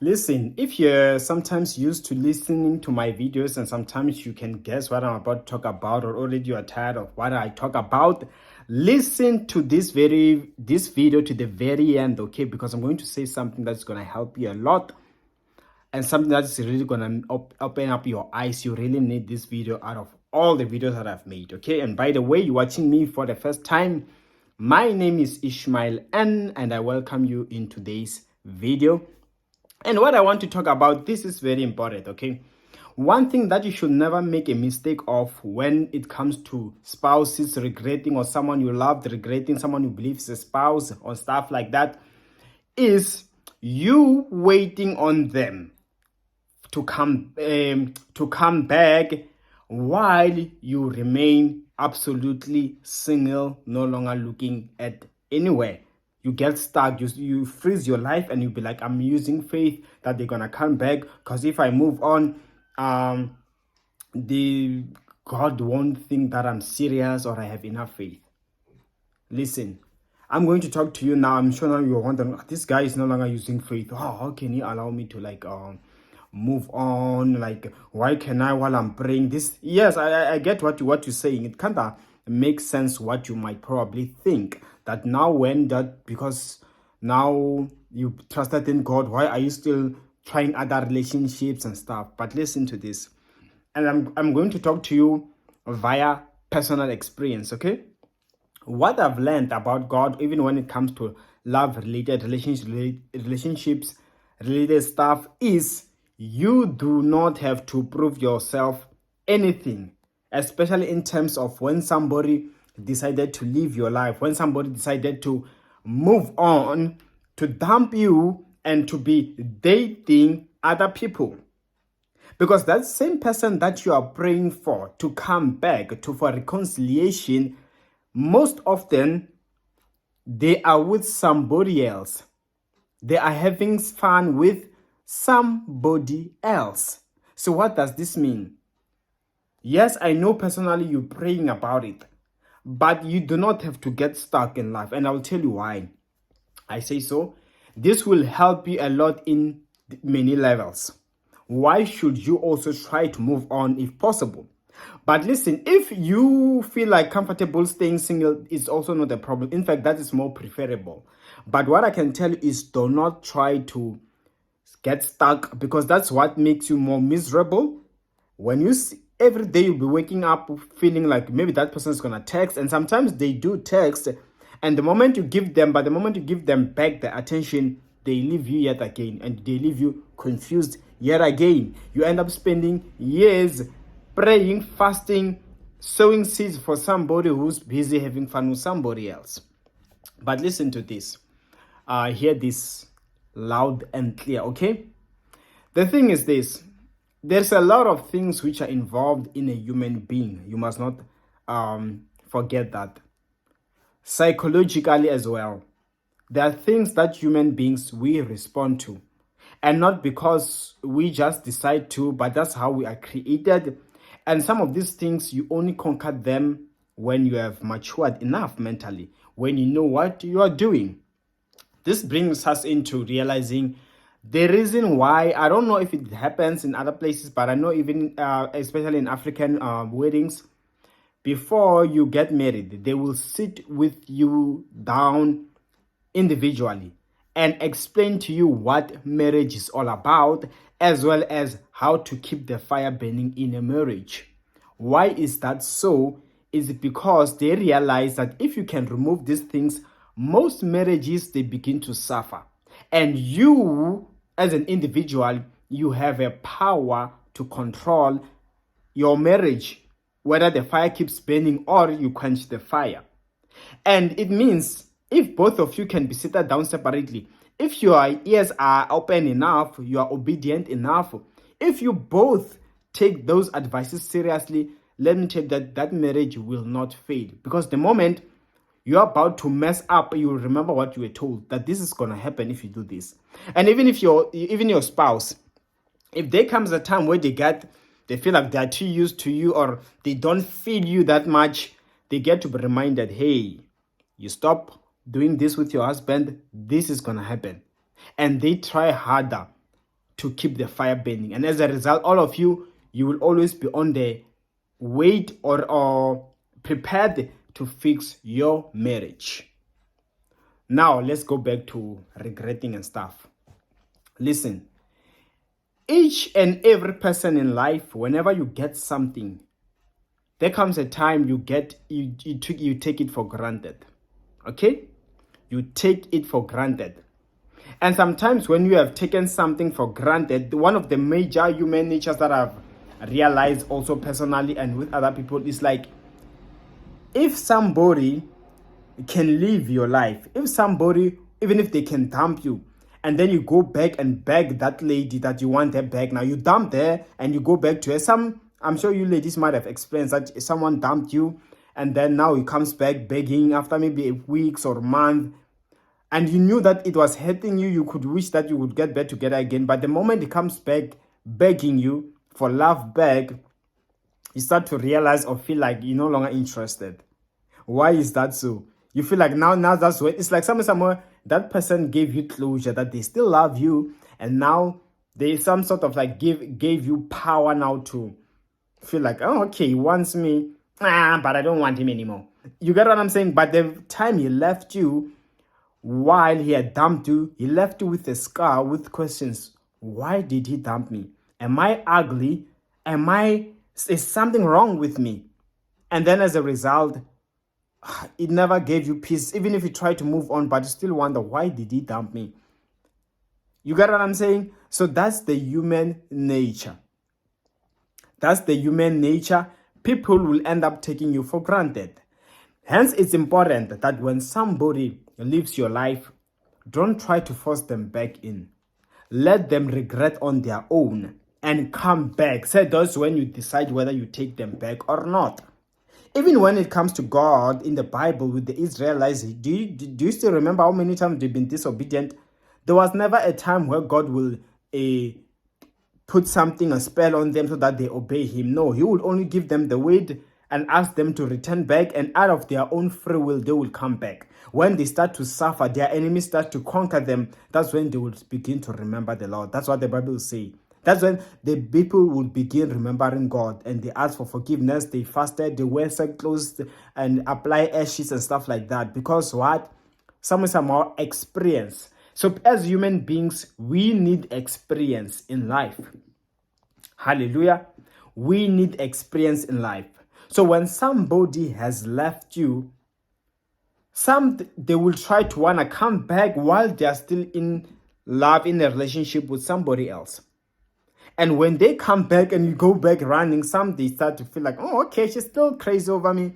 Listen, if you're sometimes used to listening to my videos and sometimes you can guess what I'm about to talk about, or already you are tired of what I talk about, listen to this video to the very end, okay? Because I'm going to say something that's going to help you a lot and something that's really going to open up your eyes. You really need this video out of all the videos that I've made, okay? And by the way, you're watching me for the first time, my name is Ishmael N, and I welcome you in today's video. And what I want to talk about, this is very important, okay? One thing that you should never make a mistake of when it comes to spouses regretting, or someone you loved regretting, someone you believe is a spouse or stuff like that, is you waiting on them to come back while you remain absolutely single, no longer looking at anywhere. You get stuck, you freeze your life, and you'll be like, I'm using faith that they're gonna come back, because if I move on, God won't think that I'm serious or I have enough faith. Listen, I'm going to talk to you now. I'm sure now you're wondering, this guy is no longer using faith. Oh, how can he allow me to move on? Like, why can I while I'm praying? This, yes, I get what you're saying. It kind of makes sense what you might probably think, that now because now you trusted in God, why are you still trying other relationships and stuff? But listen to this, and I'm going to talk to you via personal experience, okay? What I've learned about God, even when it comes to love related relationships related stuff, is you do not have to prove yourself anything, especially in terms of when somebody decided to leave your life, when somebody decided to move on, to dump you, and to be dating other people. Because that same person that you are praying for to come back, for reconciliation, most often they are with somebody else. They are having fun with somebody else. So what does this mean? Yes, I know personally you're praying about it, but you do not have to get stuck in life. And I'll tell you why I say so. This will help you a lot in many levels. Why should you also try to move on if possible? But listen, if you feel like comfortable staying single, is also not a problem. In fact, that is more preferable. But what I can tell you is, do not try to get stuck, because that's what makes you more miserable. When you see, every day you'll be waking up feeling like maybe that person is gonna text, and sometimes they do text, and the moment you give them back the attention, they leave you yet again, and they leave you confused yet again. You end up spending years praying, fasting, sowing seeds for somebody who's busy having fun with somebody else. But listen to this. Hear this loud and clear, okay? The thing is this. There's a lot of things which are involved in a human being. You must not forget that. Psychologically as well. There are things that human beings, we respond to. And not because we just decide to, but that's how we are created. And some of these things, you only conquer them when you have matured enough mentally, when you know what you are doing. This brings us into realizing the reason why, I don't know if it happens in other places, but I know even, especially in African weddings, before you get married, they will sit with you down individually and explain to you what marriage is all about, as well as how to keep the fire burning in a marriage. Why is that so? Is it because they realize that if you can remove these things, most marriages, they begin to suffer. And you, as an individual, you have a power to control your marriage, whether the fire keeps burning or you quench the fire. And it means, if both of you can be seated down separately, if your ears are open enough, you are obedient enough, if you both take those advices seriously, let me tell you that marriage will not fail. Because the moment you're about to mess up, you will remember what you were told, that this is going to happen if you do this. And even if your spouse, if there comes a time where they feel like they're too used to you, or they don't feel you that much, they get to be reminded, hey, you stop doing this with your husband, this is going to happen. And they try harder to keep the fire burning. And as a result, all of you will always be on the wait or prepared to fix your marriage. Now, let's go back to regretting and stuff. Listen, each and every person in life, whenever you get something, there comes a time you take it for granted. Okay? You take it for granted. And sometimes when you have taken something for granted, one of the major human natures that I've realized also personally and with other people is like, if somebody can live your life, if somebody, even if they can dump you, and then you go back and beg that lady that you want her back. Now you dump her and you go back to her. I'm sure you ladies might have experienced that someone dumped you and then now he comes back begging after maybe a weeks or a month. And you knew that it was hurting you. You could wish that you would get back together again. But the moment he comes back begging you for love back, you start to realize or feel like you're no longer interested. Why is that so? You feel like now that's when it's like somewhere that person gave you closure, that they still love you, and now they some sort of like gave you power now to feel like, oh, okay, he wants me, but I don't want him anymore. You get what I'm saying? But the time he left you, while he had dumped you, he left you with a scar, with questions. Why did he dump me? Am I ugly? Is something wrong with me? And then as a result, it never gave you peace. Even if you try to move on, but you still wonder, why did he dump me? You get what I'm saying? So that's the human nature. That's the human nature. People will end up taking you for granted. Hence, it's important that when somebody lives your life, don't try to force them back in. Let them regret on their own and come back. Say that's when you decide whether you take them back or not. Even when it comes to God in the Bible with the Israelites, do you still remember how many times they've been disobedient? There was never a time where God will put a spell on them so that they obey him. No, he will only give them the word and ask them to return back, and out of their own free will, they will come back. When they start to suffer, their enemies start to conquer them, that's when they will begin to remember the Lord. That's what the Bible says. That's when the people will begin remembering God, and they ask for forgiveness, they fasted, they wear sackcloth and apply ashes and stuff like that. Because what? Some more experience. So as human beings, we need experience in life. Hallelujah. We need experience in life. So when somebody has left you, they will try to want to come back while they are still in love, in a relationship with somebody else. And when they come back and you go back running, they start to feel like, oh, okay, she's still crazy over me.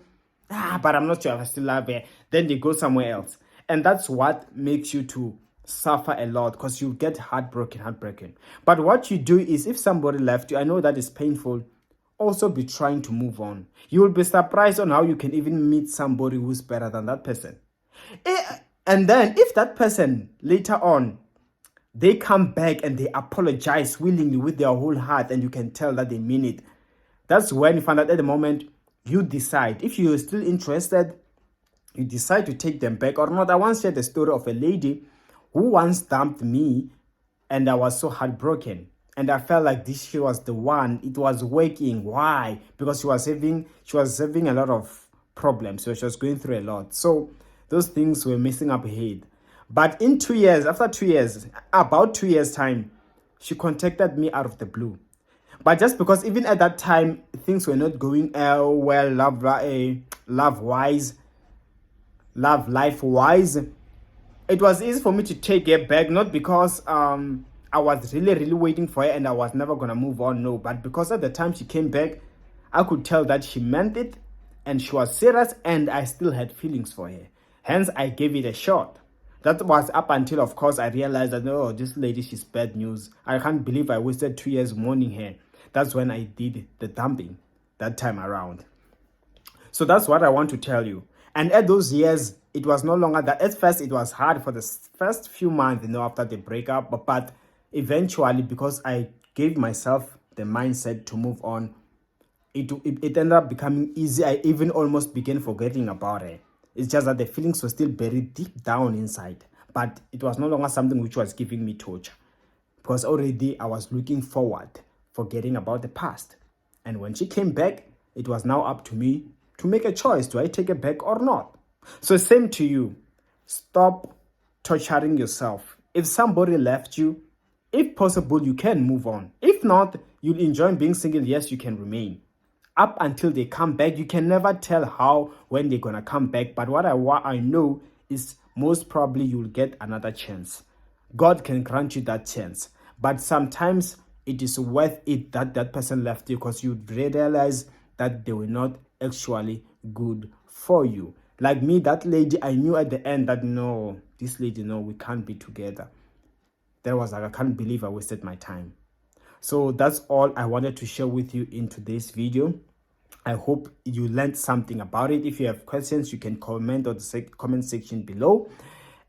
But I'm not sure if I still love her. Then they go somewhere else. And that's what makes you to suffer a lot, because you get heartbroken. But what you do is, if somebody left you, I know that is painful, also be trying to move on. You will be surprised on how you can even meet somebody who's better than that person. And then if that person later on, they come back and they apologize willingly with their whole heart, and you can tell that they mean it. That's when you find out at the moment you decide. If you're still interested, you decide to take them back or not. I once shared the story of a lady who once dumped me, and I was so heartbroken. And I felt like she was the one. It was working. Why? Because she was having a lot of problems. So she was going through a lot. So those things were messing up her head. But in 2 years, after 2 years, about 2 years time, she contacted me out of the blue. But just because even at that time, things were not going well, life-wise, it was easy for me to take her back, not because I was really waiting for her and I was never going to move on, no. But because at the time she came back, I could tell that she meant it and she was serious, and I still had feelings for her. Hence, I gave it a shot. That was up until, of course, I realized that, oh, this lady, she's bad news. I can't believe I wasted 2 years mourning her. That's when I did the dumping that time around. So that's what I want to tell you. And at those years, it was no longer that. At first, it was hard for the first few months, after the breakup. But eventually, because I gave myself the mindset to move on, it ended up becoming easy. I even almost began forgetting about it. It's just that the feelings were still buried deep down inside. But it was no longer something which was giving me torture. because already I was looking forward, forgetting about the past. And when she came back, it was now up to me to make a choice. Do I take it back or not? So same to you. Stop torturing yourself. If somebody left you, if possible, you can move on. If not, you'll enjoy being single. Yes, you can remain. Up until they come back, you can never tell how, when they're going to come back. But what I know is most probably you'll get another chance. God can grant you that chance. But sometimes it is worth it that that person left you, because you realize that they were not actually good for you. Like me, that lady, I knew at the end that no, this lady, no, we can't be together. That was like, I can't believe I wasted my time. So that's all I wanted to share with you in today's video. I hope you learned something about it. If you have questions, you can comment on the comment section below.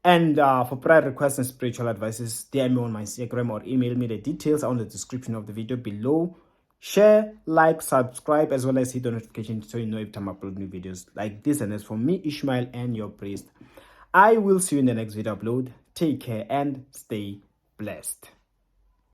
And for prayer requests and spiritual advices, DM me on my Instagram or email me. The details are on the description of the video below. Share, like, subscribe, as well as hit the notification so you know if I'm uploading new videos like this. And as for me, Ishmael, and your priest, I will see you in the next video upload. Take care and stay blessed.